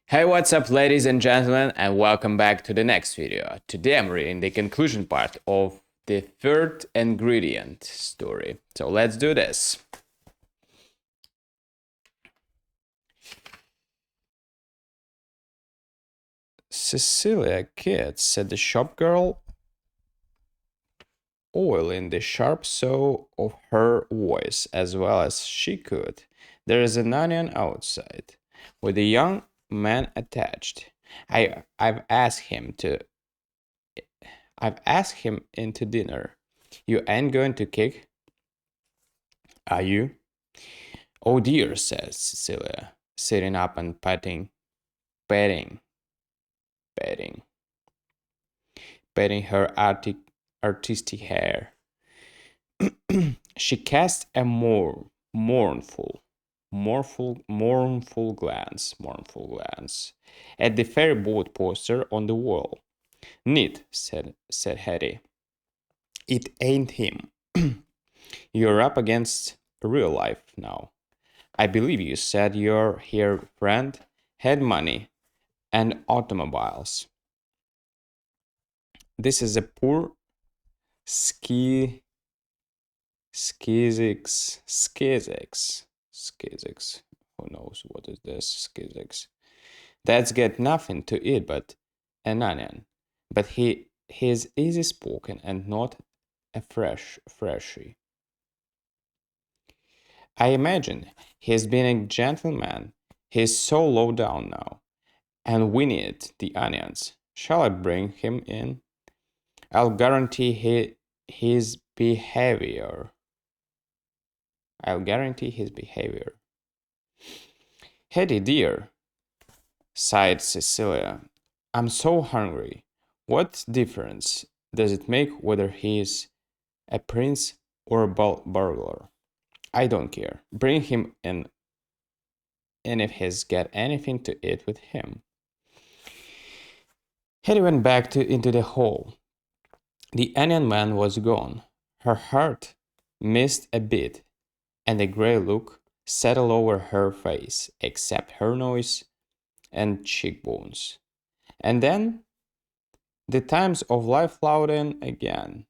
Hey, what's up, ladies and gentlemen, and welcome back to the next video. Today I'm reading the conclusion part of the third ingredient story. So let's do this. Cecilia Kid, said the shop girl, oiling the sharp soul of her voice as well as she could. There is an onion outside, with a young man attached. I've asked him into dinner. You ain't going to kick, are you? Oh dear, says Cecilia, sitting up and petting, petting, petting her artistic hair. She cast a mournful glance at the ferry boat poster on the wall. Neat, said Hetty. It ain't him. You're up against real life now. I believe you said your here friend had money and automobiles. This is a poor ski Skizix. Who knows what is this skizix? That's got nothing to eat but an onion. But he's easy spoken and not a freshie. I imagine he's been a gentleman. He's so low down now. And we need the onions. Shall I bring him in? I'll guarantee his behavior. Hetty, dear, sighed Cecilia, I'm so hungry. What difference does it make whether he's a prince or a burglar? I don't care. Bring him in, and if he's got anything to eat with him. Hetty went back into the hall. The onion man was gone. Her heart missed a beat, and a gray look settled over her face, except her nose and cheekbones. And then the times of life flowed in again,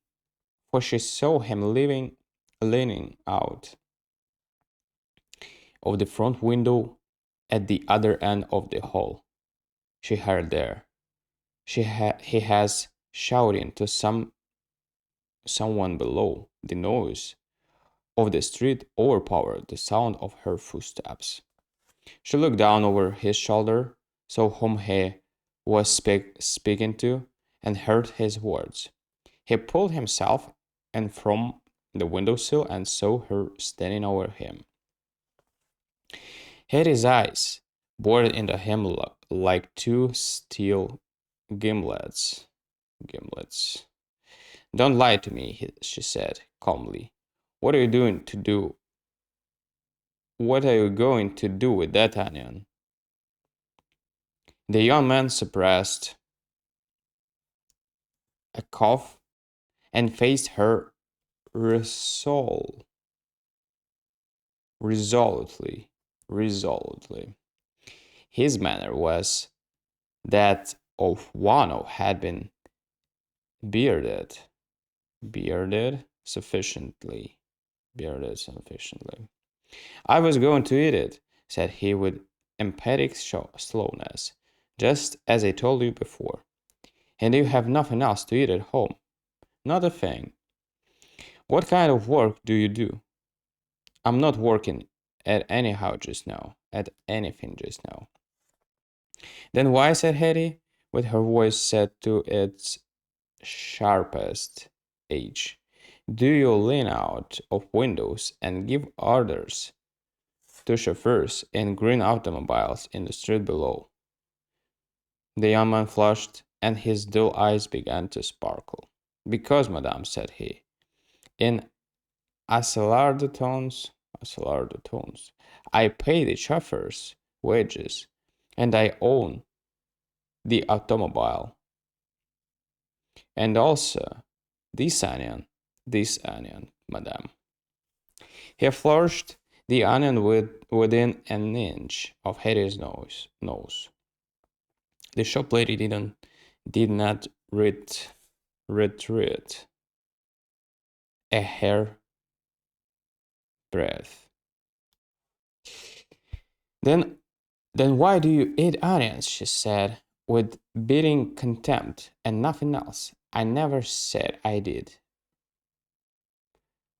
for she saw him leaning out of the front window at the other end of the hall. She heard there. He has shouting to someone below. The noise of the street overpowered the sound of her footsteps. She looked down over his shoulder, saw whom he was speaking to, and heard his words. He pulled himself in from the windowsill and saw her standing over him. Hetty's eyes bored into him like two steel gimlets. Don't lie to me, she said calmly. What are you doing to do? What are you going to do with that onion? The young man suppressed a cough and faced her resolutely. His manner was that of one who had been bearded sufficiently. I was going to eat it, said he with emphatic slowness, just as I told you before. And you have nothing else to eat at home. Not a thing. What kind of work do you do? I'm not working at anything just now. Then why, said Hetty, with her voice set to its sharpest edge, do you lean out of windows and give orders to chauffeurs in green automobiles in the street below? The young man flushed, and his dull eyes began to sparkle. Because, madame, said he, in accelered tones, I pay the chauffeurs wages, and I own the automobile. And also this onion, madame. He flourished the onion within an inch of Hetty's nose. The shop lady did not retreat a hair breadth. Then then why do you eat onions? She said, with biting contempt and nothing else. I never said I did,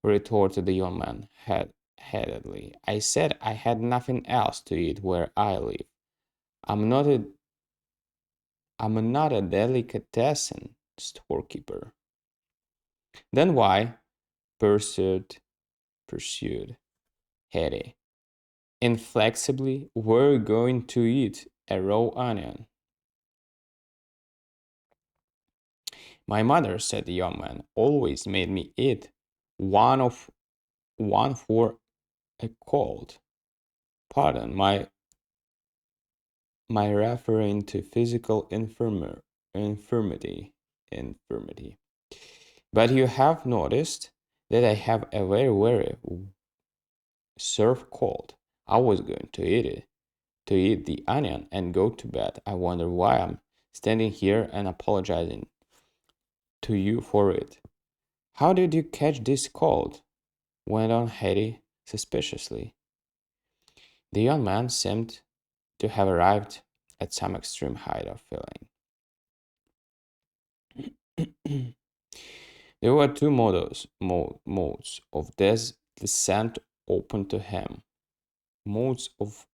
retorted the young man headedly. I said I had nothing else to eat where I live. I'm not a I'm not a delicatessen storekeeper. Then why? Pursued Hetty. Inflexibly, we're going to eat a raw onion. My mother, said the young man, always made me eat one for a cold. Pardon my referring to physical infirmity. But you have noticed that I have a very serve cold. I was going to eat the onion and go to bed. I wonder why I'm standing here and apologizing to you for it. How did you catch this cold? Went on Hetty suspiciously. The young man seemed to have arrived at some extreme height of feeling. There were two modes of descent open to him. Modes of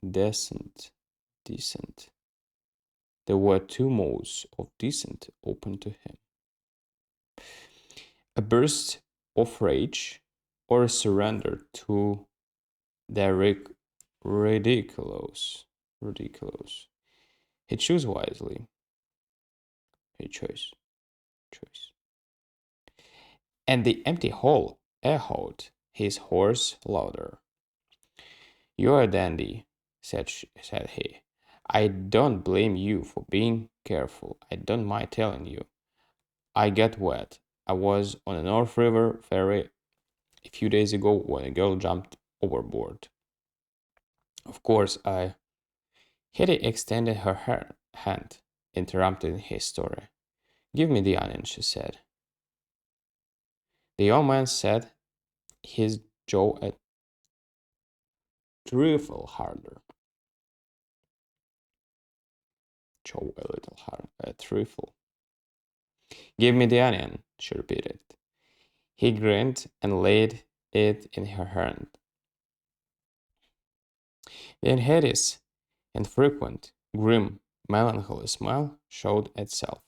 descent. There were two modes of descent open to him. A burst of rage or a surrender to the ridiculous. He chose wisely. He chose. And the empty hall echoed his hoarse laughter. You're a dandy, said he. I don't blame you for being careful. I don't mind telling you. I got wet. I was on a North River ferry a few days ago when a girl jumped overboard. Of course, Hetty extended her hand, interrupting his story. Give me the onion, she said. The young man set his jaw a trifle harder. Jaw a little harder, a trifle. Give me the onion, she repeated. He grinned and laid it in her hand. Then Hetty's infrequent, grim, melancholy smile showed itself.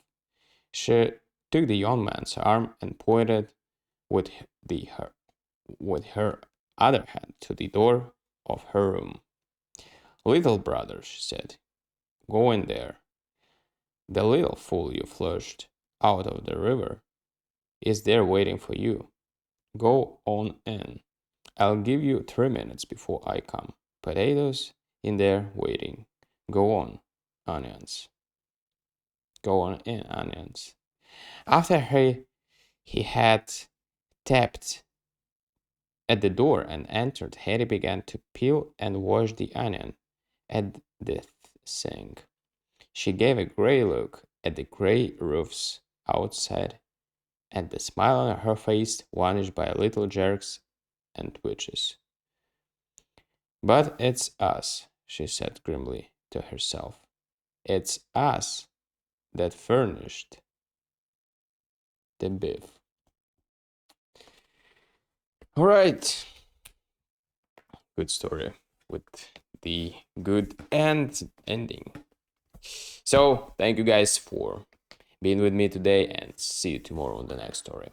She took the young man's arm and pointed with her other hand to the door of her room. Little brother, she said, go in there. The little fool you flushed out of the river is there waiting for you. Go on in. I'll give you 3 minutes before I come. Potatoes in there waiting. Go on, onions. Go on in, onions. After he had tapped at the door and entered, Hetty began to peel and wash the onion at the sink. She gave a gray look at the gray roofs outside, and the smile on her face vanished by little jerks and twitches. But it's us, she said grimly to herself. It's us that furnished the beef. All right. Good story with the good ending. So, thank you guys for being with me today and see you tomorrow on the next story.